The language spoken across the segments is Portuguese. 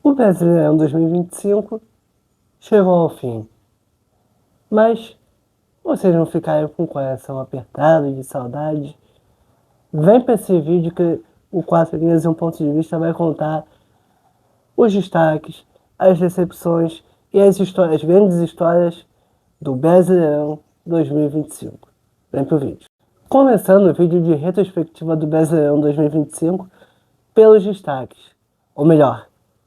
O Brasileirão 2025 chegou ao fim, mas vocês não ficaram com o coração apertado de saudade? Vem para esse vídeo que o 4 Linhas e um Ponto de Vista vai contar os destaques, as decepções e as grandes histórias do Brasileirão 2025. Vem pro vídeo. Começando o vídeo de retrospectiva do Brasileirão 2025 pelos destaques, ou melhor,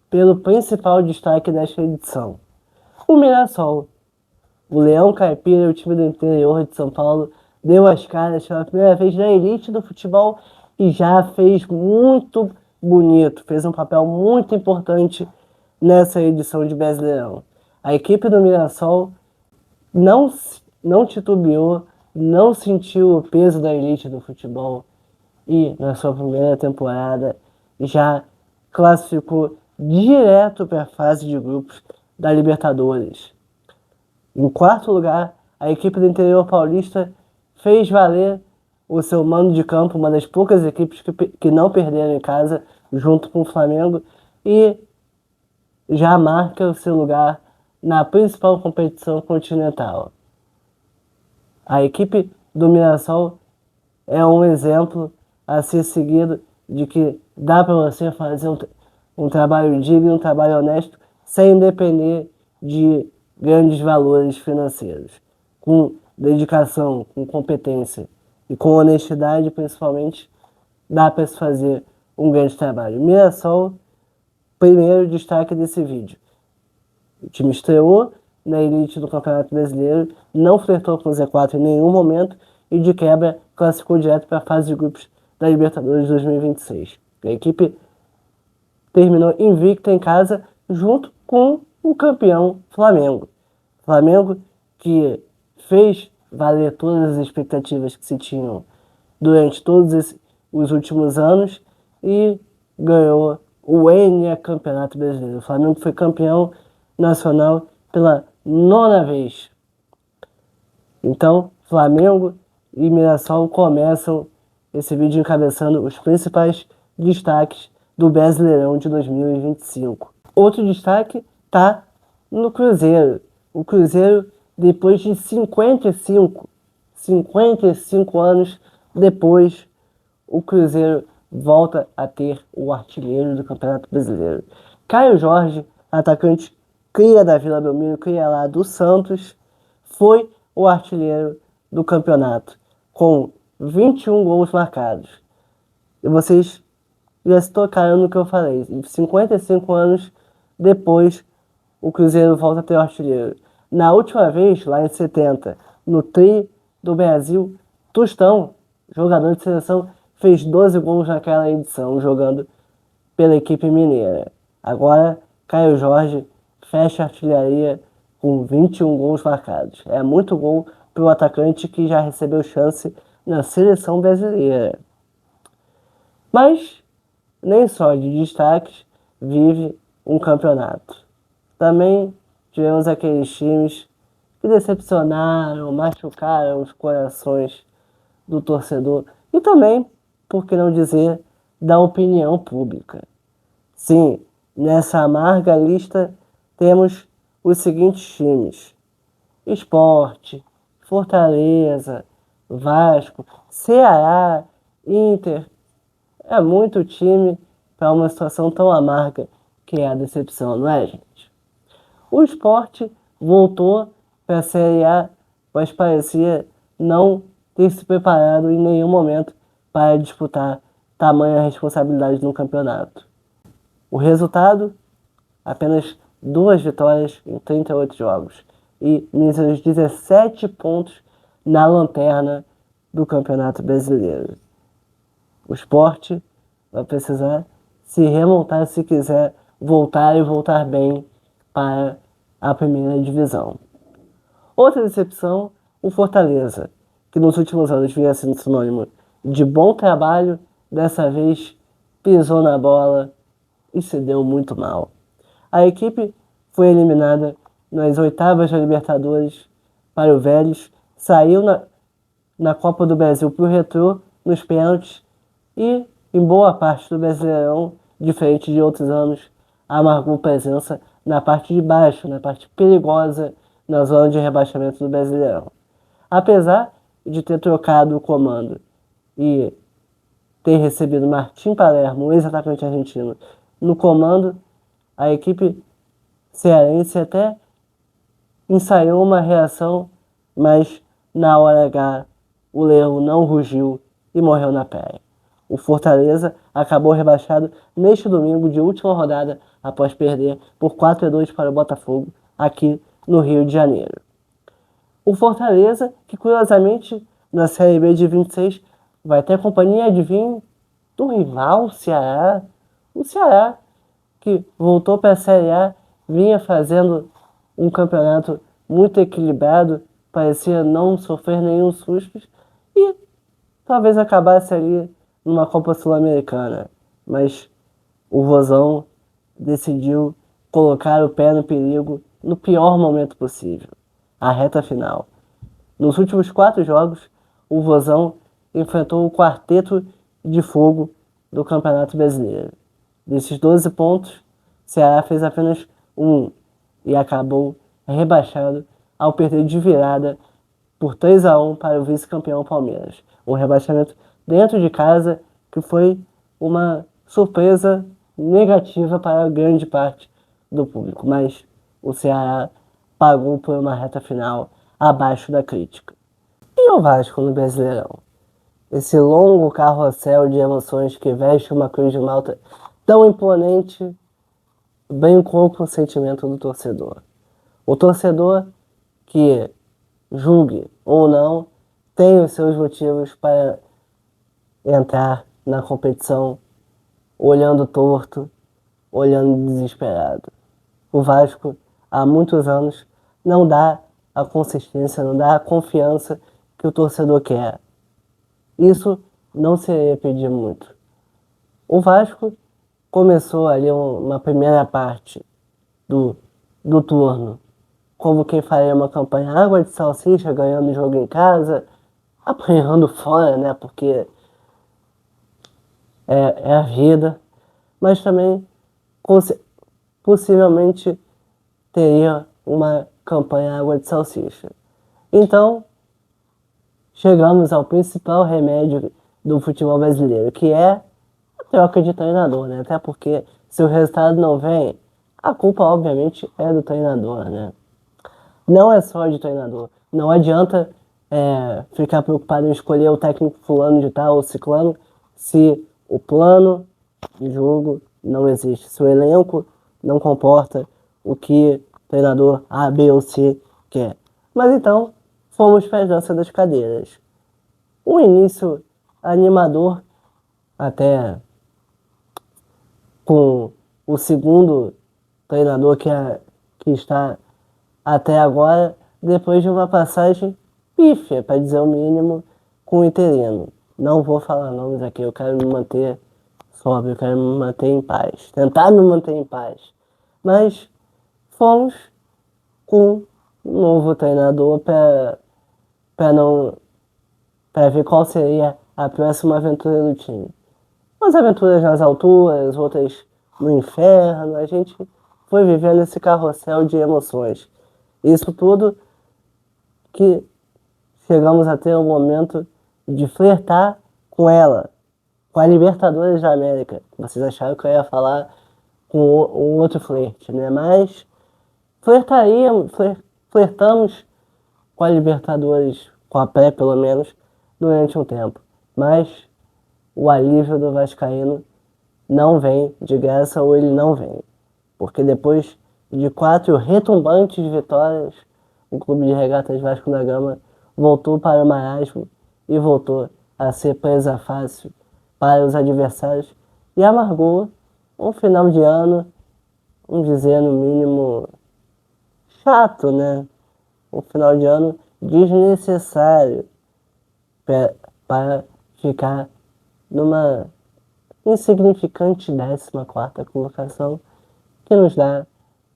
pelo principal destaque desta edição. O Mirassol, o Leão Caipira, o time do interior de São Paulo, deu as caras pela primeira vez na elite do futebol e já fez muito bonito, fez um papel muito importante nessa edição de Brasileirão. A equipe do Mirassol não titubeou, não sentiu o peso da elite do futebol e, na sua primeira temporada, já classificou direto para a fase de grupos da Libertadores. Em quarto lugar, a equipe do interior paulista fez valer o seu mando de campo, uma das poucas equipes que não perderam em casa, junto com o Flamengo, e já marca o seu lugar na principal competição continental. A equipe do Mirassol é um exemplo a ser seguido de que dá para você fazer um trabalho digno, um trabalho honesto, sem depender de grandes valores financeiros. Com dedicação, com competência e com honestidade, principalmente, dá para se fazer um grande trabalho. Mirassol, primeiro destaque desse vídeo. O time estreou na elite do Campeonato Brasileiro, não flertou com o Z4 em nenhum momento e, de quebra, classificou direto para a fase de grupos da Libertadores 2026. A equipe terminou invicta em casa junto com o campeão Flamengo. Flamengo que fez valer todas as expectativas que se tinham durante todos os últimos anos e ganhou o Campeonato Brasileiro. O Flamengo foi campeão nacional pela 9ª vez. Então, Flamengo e Mirassol começam esse vídeo encabeçando os principais destaques do Brasileirão de 2025. Outro destaque está no Cruzeiro. O Cruzeiro, depois de 55 anos depois, o Cruzeiro volta a ter o artilheiro do Campeonato Brasileiro. Caio Jorge, atacante cria da Vila Belmiro, cria lá do Santos, foi o artilheiro do campeonato, com 21 gols marcados. E vocês já se tocaram no que eu falei. 55 anos depois, o Cruzeiro volta a ter o artilheiro. Na última vez, lá em 70, no Tri do Brasil, Tostão, jogador de seleção, fez 12 gols naquela edição, jogando pela equipe mineira. Agora, Caio Jorge fecha a artilharia com 21 gols marcados. É muito gol para o atacante que já recebeu chance na seleção brasileira. Mas nem só de destaques vive um campeonato. Também tivemos aqueles times que decepcionaram, machucaram os corações do torcedor e também, por que não dizer, da opinião pública. Sim, nessa amarga lista temos os seguintes times: Sport, Fortaleza, Vasco, Ceará, Inter. É muito time para uma situação tão amarga que é a decepção, não é, gente? O Sport voltou para a Série A, mas parecia não ter se preparado em nenhum momento para disputar tamanha responsabilidade no campeonato. O resultado? Apenas 2 vitórias em 38 jogos e míseros 17 pontos na lanterna do Campeonato Brasileiro. O Sport vai precisar se remontar se quiser voltar e voltar bem para a primeira divisão. Outra decepção, o Fortaleza, que nos últimos anos vinha sendo sinônimo de bom trabalho, dessa vez pisou na bola e se deu muito mal. A equipe foi eliminada nas oitavas da Libertadores para o Vélez, saiu na Copa do Brasil para o Retrô nos pênaltis e, em boa parte do Brasileirão, diferente de outros anos, amargou presença na parte de baixo, na parte perigosa, na zona de rebaixamento do Brasileirão. Apesar de ter trocado o comando e ter recebido Martim Palermo, um ex-atacante argentino, no comando, a equipe cearense até ensaiou uma reação, mas na hora H o leão não rugiu e morreu na praia. O Fortaleza acabou rebaixado neste domingo de última rodada após perder por 4-2 para o Botafogo aqui no Rio de Janeiro. O Fortaleza, que curiosamente na Série B de 26 vai ter companhia, adivinha, do rival, o Ceará. O Ceará, que voltou para a Série A, vinha fazendo um campeonato muito equilibrado, parecia não sofrer nenhum susto e talvez acabasse ali numa Copa Sul-Americana. Mas o Vozão decidiu colocar o pé no perigo no pior momento possível, a reta final. Nos últimos 4 jogos, o Vozão enfrentou o quarteto de fogo do Campeonato Brasileiro. Desses 12 pontos, Ceará fez apenas 1 e acabou rebaixado ao perder de virada por 3-1 para o vice-campeão Palmeiras. Um rebaixamento dentro de casa que foi uma surpresa negativa para grande parte do público, mas o Ceará pagou por uma reta final abaixo da crítica. E o Vasco no Brasileirão? Esse longo carrossel de emoções que veste uma cruz de malta tão imponente, bem com o consentimento do torcedor. O torcedor que julgue ou não tem os seus motivos para entrar na competição olhando torto, olhando desesperado. O Vasco, há muitos anos, não dá a consistência, não dá a confiança que o torcedor quer. Isso não seria pedir muito. O Vasco começou ali uma primeira parte do turno como quem faria uma campanha água de salsicha, ganhando o jogo em casa, apanhando fora, né? Porque é a vida, mas também possivelmente teria uma campanha água de salsicha. Então, chegamos ao principal remédio do futebol brasileiro, que é a troca de treinador, né? Até porque se o resultado não vem, a culpa obviamente é do treinador, né? Não é só de treinador. Não adianta ficar preocupado em escolher o técnico fulano de tal ou ciclano se o plano de jogo não existe, se o elenco não comporta o que o treinador A, B ou C quer. Mas então, fomos para a dança das cadeiras. Um início animador, até com o segundo treinador que está até agora, depois de uma passagem pífia, para dizer o mínimo, com o interino. Não vou falar nomes aqui, eu quero me manter sóbrio, eu quero me manter em paz, tentar me manter em paz. Mas fomos com um novo treinador para ver qual seria a próxima aventura do time. Umas aventuras nas alturas, outras no inferno, a gente foi vivendo esse carrossel de emoções. Isso tudo que chegamos a ter um momento de flertar com ela, com a Libertadores da América. Vocês acharam que eu ia falar com um outro flerte, né? Mas flertamos com a Libertadores, com a pré pelo menos, durante um tempo. Mas o alívio do vascaíno não vem de graça ou ele não vem. Porque depois de 4 retumbantes vitórias, o Clube de Regatas Vasco da Gama voltou para o marasmo e voltou a ser presa fácil para os adversários e amargou um final de ano, vamos dizer no mínimo, chato, né? Um final de ano desnecessário para ficar numa insignificante 14ª colocação que nos dá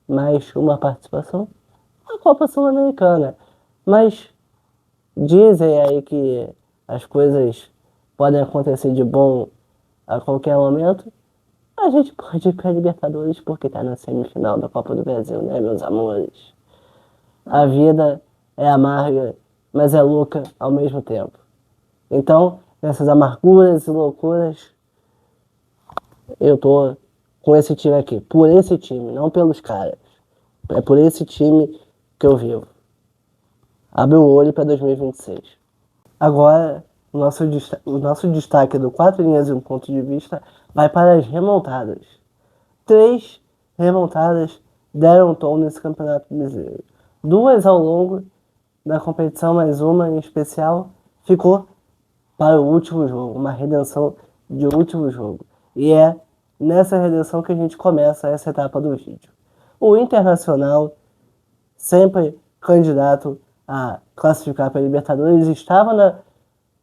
mais uma participação na Copa Sul-Americana. Mas dizem aí que as coisas podem acontecer de bom a qualquer momento. a gente pode ir pra Libertadores porque tá na semifinal da Copa do Brasil, né, meus amores? A vida é amarga, mas é louca ao mesmo tempo. Então, nessas amarguras e loucuras, eu tô com esse time aqui. Por esse time, não pelos caras. É por esse time que eu vivo. Abre o olho para 2026. Agora, o nosso destaque do 4 linhas e um ponto de vista vai para as remontadas. 3 remontadas deram tom nesse campeonato brasileiro. 2 ao longo da competição, mais uma em especial ficou para o último jogo, uma redenção de último jogo. E é nessa redenção que a gente começa essa etapa do vídeo. O Internacional, sempre candidato a classificar para a Libertadores, estava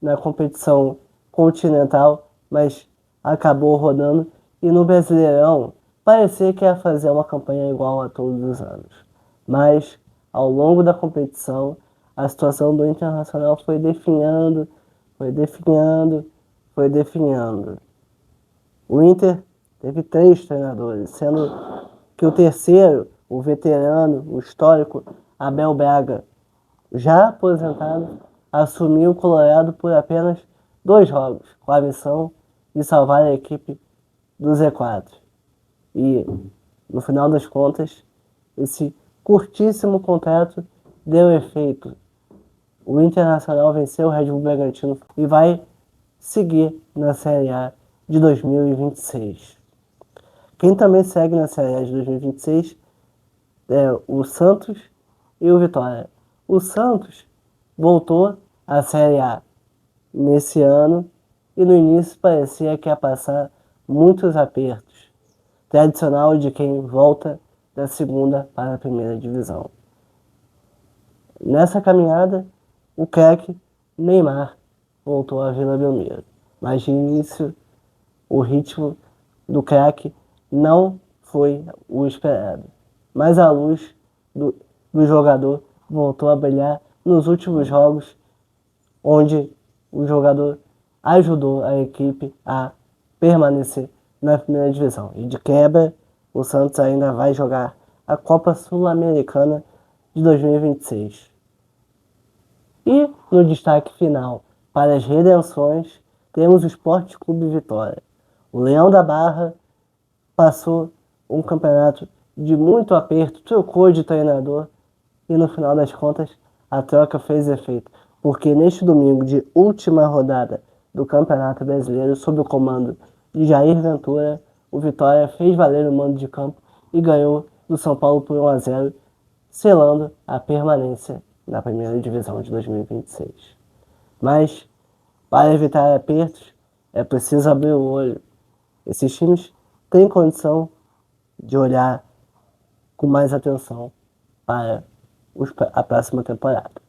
na competição continental, mas acabou rodando. E no Brasileirão, parecia que ia fazer uma campanha igual a todos os anos. Mas, ao longo da competição, a situação do Internacional foi definhando, foi definhando, foi definhando. O Inter teve 3 treinadores, sendo que o terceiro, o veterano, o histórico, Abel Braga, já aposentado, assumiu o Colorado por apenas 2 jogos, com a missão de salvar a equipe do Z4. E, no final das contas, esse curtíssimo contrato deu efeito. O Internacional venceu o Red Bull Bragantino e vai seguir na Série A de 2026. Quem também segue na Série A de 2026 é o Santos e o Vitória. O Santos voltou à Série A nesse ano e no início parecia que ia passar muitos apertos, tradicional de quem volta da segunda para a primeira divisão. Nessa caminhada, o craque Neymar voltou à Vila Belmiro, mas de início o ritmo do craque não foi o esperado, mas a luz do jogador voltou a brilhar nos últimos jogos, onde o jogador ajudou a equipe a permanecer na primeira divisão. E de quebra, o Santos ainda vai jogar a Copa Sul-Americana de 2026. E no destaque final, para as redenções, temos o Sport Clube Vitória. O Leão da Barra passou um campeonato de muito aperto, trocou de treinador e no final das contas a troca fez efeito. Porque neste domingo de última rodada do Campeonato Brasileiro, sob o comando de Jair Ventura, o Vitória fez valer o mando de campo e ganhou do São Paulo por 1-0, selando a permanência na primeira divisão de 2026. Mas, para evitar apertos, é preciso abrir o olho. Esses times têm condição de olhar com mais atenção para a próxima temporada.